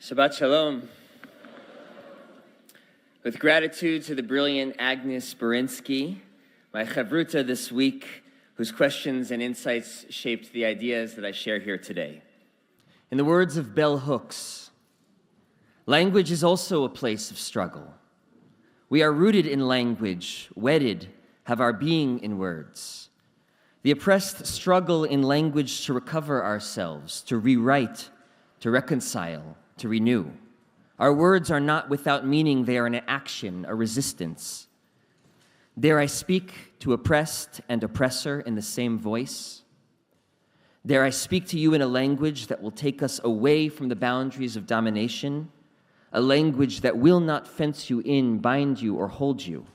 Shabbat Shalom. With gratitude to the brilliant Agnes Berinsky, my chavruta this week, whose questions and insights shaped the ideas that I share here today. In the words of Bell Hooks, language is also a place of struggle. We are rooted in language, wedded, have our being in words. The oppressed struggle in language to recover ourselves, to rewrite, to reconcile, to renew. Our words are not without meaning, they are an action, a resistance. Dare I speak to oppressed and oppressor in the same voice? Dare I speak to you in a language that will take us away from the boundaries of domination, a language that will not fence you in, bind you, or hold you?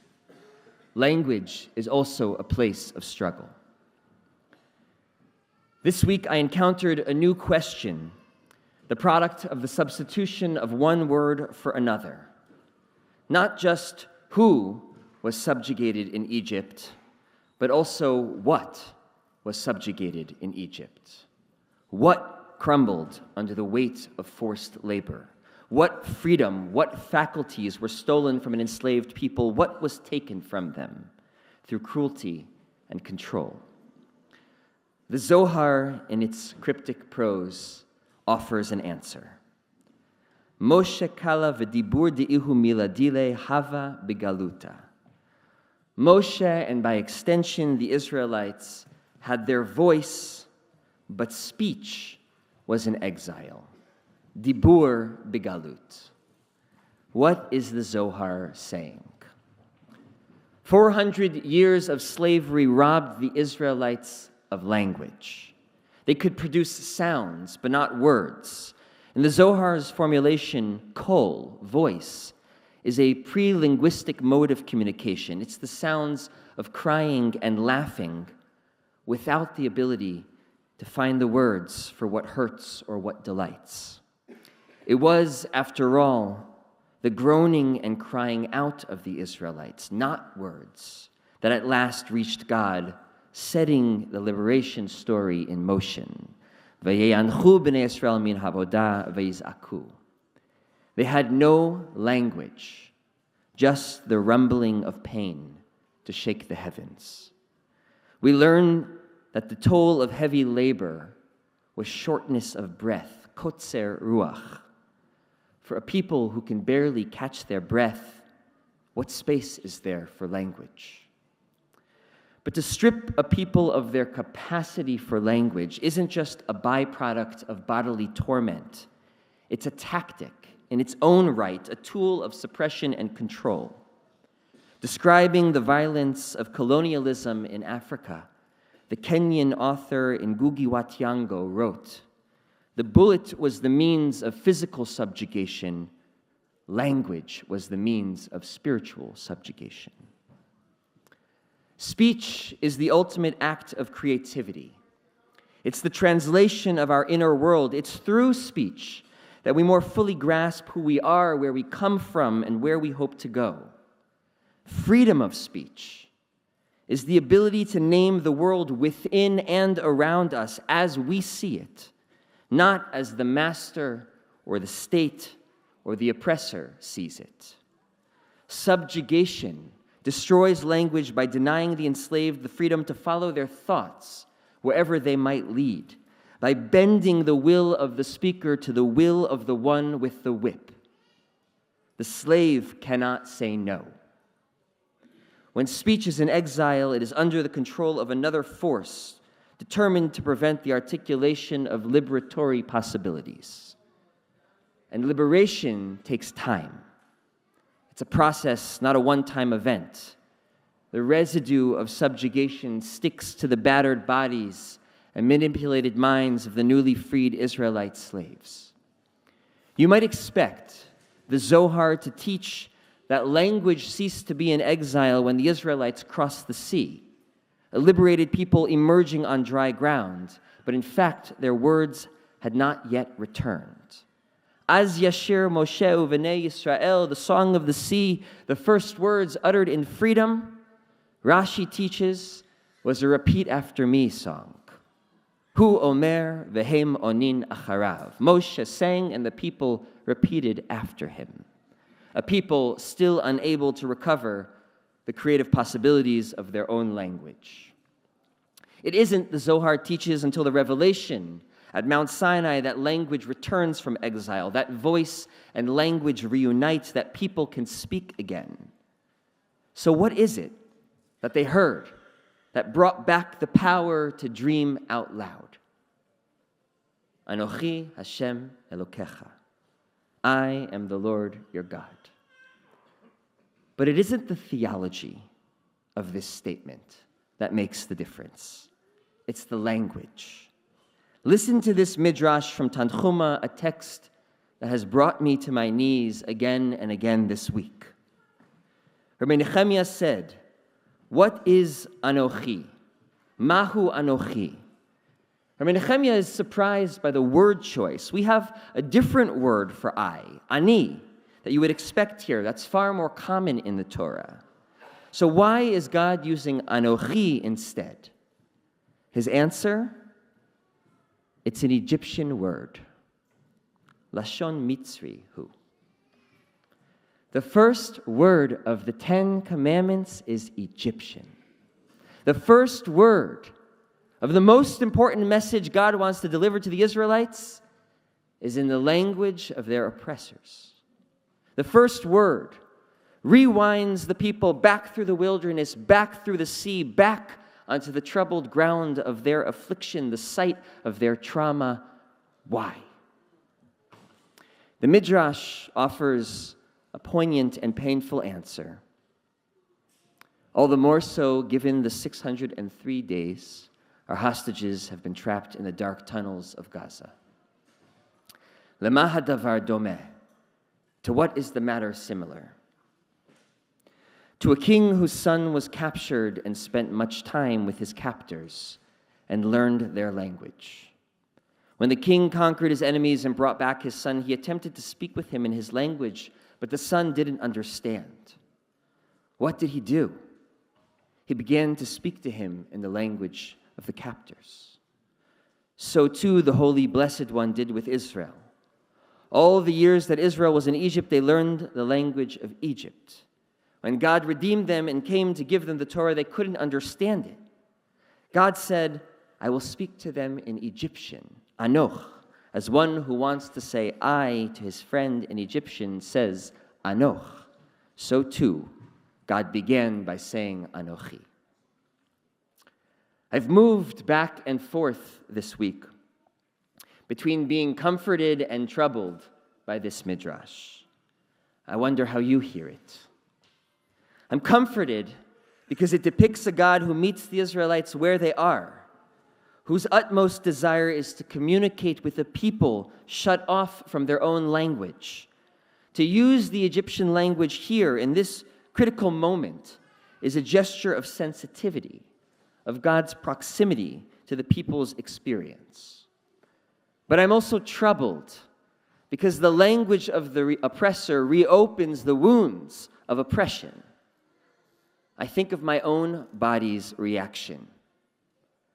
Language is also a place of struggle. This week I encountered a new question, the product of the substitution of one word for another. Not just who was subjugated in Egypt, but also what was subjugated in Egypt. What crumbled under the weight of forced labor? What freedom, what faculties were stolen from an enslaved people? What was taken from them through cruelty and control? The Zohar, in its cryptic prose, offers an answer. Moshe kala v'dibur de'ihu miladile hava begaluta. Moshe, and by extension the Israelites, had their voice, but speech was in exile. Dibur begalut. What is the Zohar saying? 400 years of slavery robbed the Israelites of language. They could produce sounds, but not words. In the Zohar's formulation, kol, voice, is a pre-linguistic mode of communication. It's the sounds of crying and laughing without the ability to find the words for what hurts or what delights. It was, after all, the groaning and crying out of the Israelites, not words, that at last reached God, setting the liberation story in motion. Vayeyanchu b'nei Yisrael min havodah vayiz'aku. They had no language, just the rumbling of pain to shake the heavens. We learn that the toll of heavy labor was shortness of breath, kotzer ruach. For a people who can barely catch their breath, what space is there for language? But to strip a people of their capacity for language isn't just a byproduct of bodily torment. It's a tactic, in its own right, a tool of suppression and control. Describing the violence of colonialism in Africa, the Kenyan author Ngugi wa Thiong'o wrote, "The bullet was the means of physical subjugation. Language was the means of spiritual subjugation." Speech is the ultimate act of creativity. It's the translation of our inner world. It's through speech that we more fully grasp who we are, where we come from, and where we hope to go. Freedom of speech is the ability to name the world within and around us as we see it, not as the master or the state or the oppressor sees it. Subjugation destroys language by denying the enslaved the freedom to follow their thoughts wherever they might lead, by bending the will of the speaker to the will of the one with the whip. The slave cannot say no. When speech is in exile, it is under the control of another force, determined to prevent the articulation of liberatory possibilities. And liberation takes time. It's a process, not a one-time event. The residue of subjugation sticks to the battered bodies and manipulated minds of the newly freed Israelite slaves. You might expect the Zohar to teach that language ceased to be in exile when the Israelites crossed the sea, a liberated people emerging on dry ground, but in fact their words had not yet returned. Az Yashir Moshe Uvenei Yisrael, the song of the sea, the first words uttered in freedom, Rashi teaches, was a repeat after me song. Hu omer vehem onin acharav. Moshe sang and the people repeated after him. A people still unable to recover the creative possibilities of their own language. It isn't, the Zohar teaches, until the revelation at Mount Sinai that language returns from exile, that voice and language reunite, that people can speak again. So what is it that they heard that brought back the power to dream out loud? Anochi Hashem Elokecha. I am the Lord your God. But it isn't the theology of this statement that makes the difference. It's the language. Listen to this midrash from Tanchuma, a text that has brought me to my knees again and again this week. Rabbi Nehemiah said, "What is Anochi? Mahu Anochi?" Rabbi Nehemiah is surprised by the word choice. We have a different word for I, ani, that you would expect here. That's far more common in the Torah. So why is God using Anochi instead? His answer? It's an Egyptian word. Lashon Mitzri hu. The first word of the 10 Commandments is Egyptian. The first word of the most important message God wants to deliver to the Israelites is in the language of their oppressors. The first word rewinds the people back through the wilderness, back through the sea, back onto the troubled ground of their affliction, the site of their trauma. Why? The Midrash offers a poignant and painful answer. All the more so given the 603 days our hostages have been trapped in the dark tunnels of Gaza. Lema hadavar domeh. To what is the matter similar? To a king whose son was captured and spent much time with his captors and learned their language. When the king conquered his enemies and brought back his son, he attempted to speak with him in his language, but the son didn't understand. What did he do? He began to speak to him in the language of the captors. So too the Holy Blessed One did with Israel. All the years that Israel was in Egypt, they learned the language of Egypt. When God redeemed them and came to give them the Torah, they couldn't understand it. God said, I will speak to them in Egyptian, Anoch, as one who wants to say I to his friend in Egyptian says Anoch. So too, God began by saying Anochi. I've moved back and forth this week between being comforted and troubled by this midrash. I wonder how you hear it. I'm comforted because it depicts a God who meets the Israelites where they are, whose utmost desire is to communicate with a people shut off from their own language. To use the Egyptian language here in this critical moment is a gesture of sensitivity, of God's proximity to the people's experience. But I'm also troubled because the language of the oppressor reopens the wounds of oppression. I think of my own body's reaction,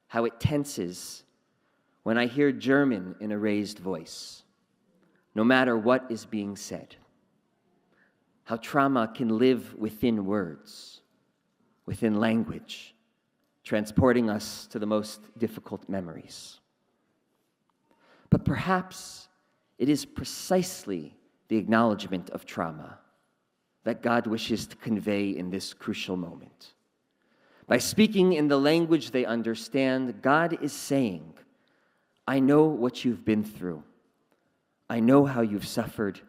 how it tenses when I hear German in a raised voice, no matter what is being said. How trauma can live within words, within language, transporting us to the most difficult memories. But perhaps it is precisely the acknowledgement of trauma that God wishes to convey in this crucial moment. By speaking in the language they understand, God is saying, I know what you've been through. I know how you've suffered.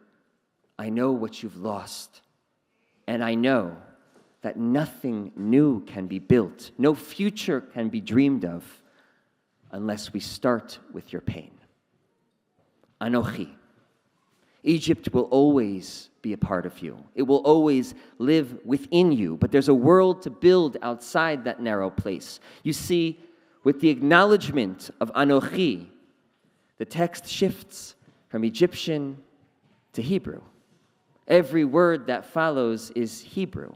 I know what you've lost. And I know that nothing new can be built, no future can be dreamed of unless we start with your pain. Anochi. Egypt will always be a part of you. It will always live within you, but there's a world to build outside that narrow place. You see, with the acknowledgement of Anochi, the text shifts from Egyptian to Hebrew. Every word that follows is Hebrew.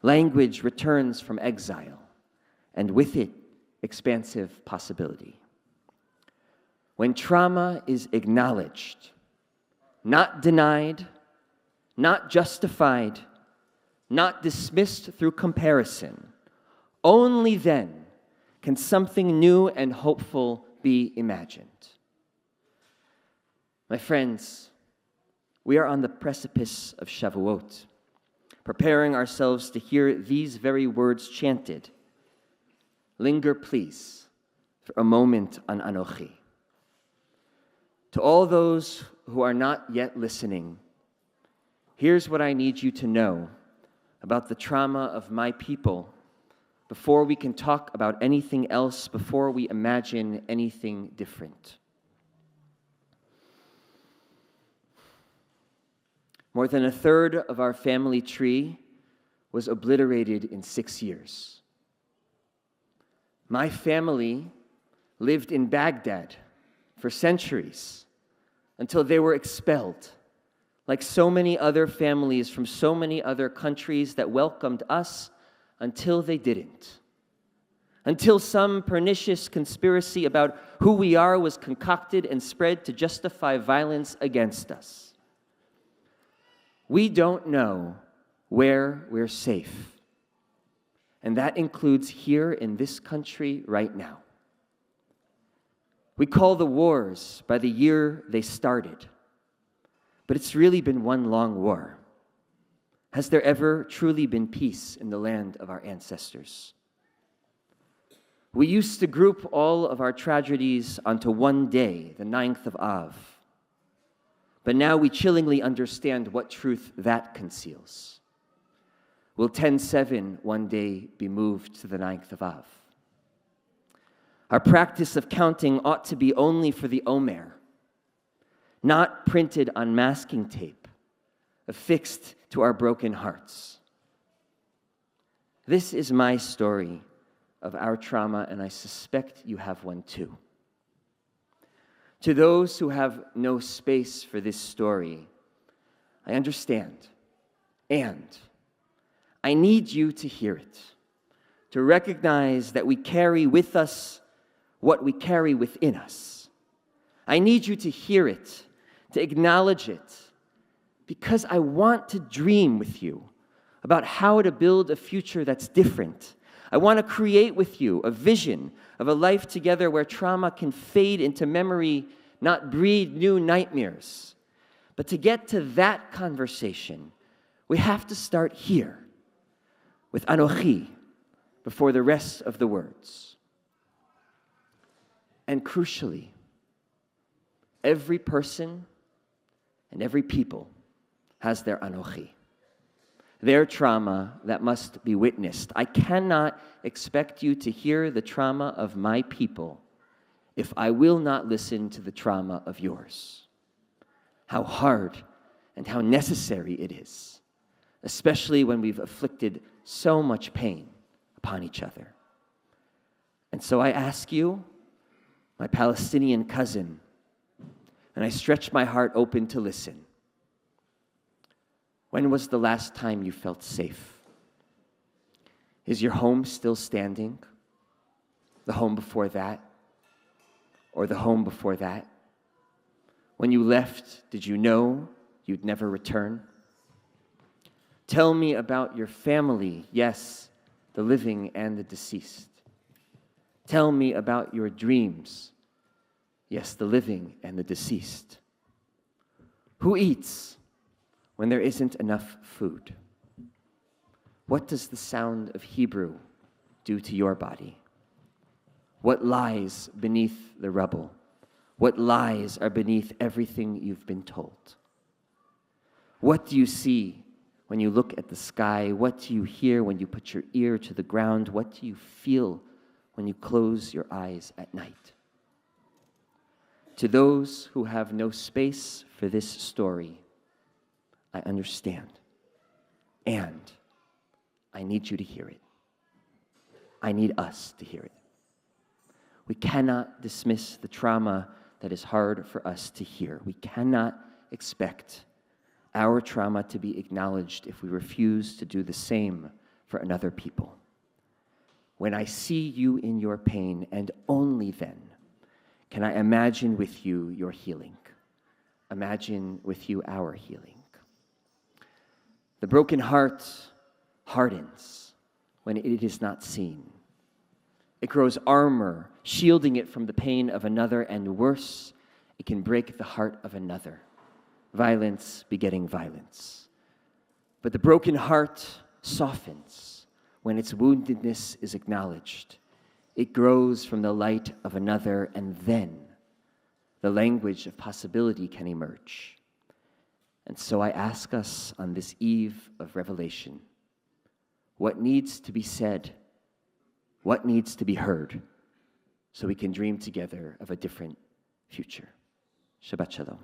Language returns from exile, and with it, expansive possibility. when trauma is acknowledged, not denied, not justified, not dismissed through comparison, only then can something new and hopeful be imagined. My friends, we are on the precipice of Shavuot, preparing ourselves to hear these very words chanted. Linger, please, for a moment on Anochi. To all those who are not yet listening, here's what I need you to know about the trauma of my people before we can talk about anything else, before we imagine anything different. More than a third of our family tree was obliterated in 6 years. My family lived in Baghdad for centuries until they were expelled, like so many other families from so many other countries that welcomed us until they didn't. Until some pernicious conspiracy about who we are was concocted and spread to justify violence against us. We don't know where we're safe, and that includes here in this country right now. We call the wars by the year they started, but it's really been one long war. Has there ever truly been peace in the land of our ancestors? We used to group all of our tragedies onto one day, the 9th of Av. But now we chillingly understand what truth that conceals. Will 10/7 one day be moved to the 9th of Av? Our practice of counting ought to be only for the Omer, not printed on masking tape, affixed to our broken hearts. This is my story of our trauma, and I suspect you have one too. To those who have no space for this story, I understand, and I need you to hear it, to recognize that we carry with us what we carry within us. I need you to hear it, to acknowledge it, because I want to dream with you about how to build a future that's different. I want to create with you a vision of a life together where trauma can fade into memory, not breed new nightmares. But to get to that conversation, we have to start here with Anochi before the rest of the words. And crucially, every person and every people has their Anochi, their trauma that must be witnessed. I cannot expect you to hear the trauma of my people if I will not listen to the trauma of yours. How hard and how necessary it is, especially when we've inflicted so much pain upon each other. And so I ask you, my Palestinian cousin, and I stretch my heart open to listen. When was the last time you felt safe? Is your home still standing? The home before that? Or the home before that? When you left, did you know you'd never return? Tell me about your family, yes, the living and the deceased. Tell me about your dreams, yes, the living and the deceased. Who eats when there isn't enough food? What does the sound of Hebrew do to your body? What lies beneath the rubble? What lies are beneath everything you've been told? What do you see when you look at the sky? What do you hear when you put your ear to the ground? What do you feel when you close your eyes at night? To those who have no space for this story, I understand, and I need you to hear it. I need us to hear it. We cannot dismiss the trauma that is hard for us to hear. We cannot expect our trauma to be acknowledged if we refuse to do the same for another people. When I see you in your pain, and only then, Can I imagine with you your healing? Imagine with you our healing. The broken heart hardens when it is not seen. It grows armor, shielding it from the pain of another, and worse, it can break the heart of another. Violence begetting violence. But the broken heart softens when its woundedness is acknowledged. It grows from the light of another, and then the language of possibility can emerge. And so I ask us on this eve of revelation, what needs to be said, what needs to be heard, so we can dream together of a different future. Shabbat Shalom.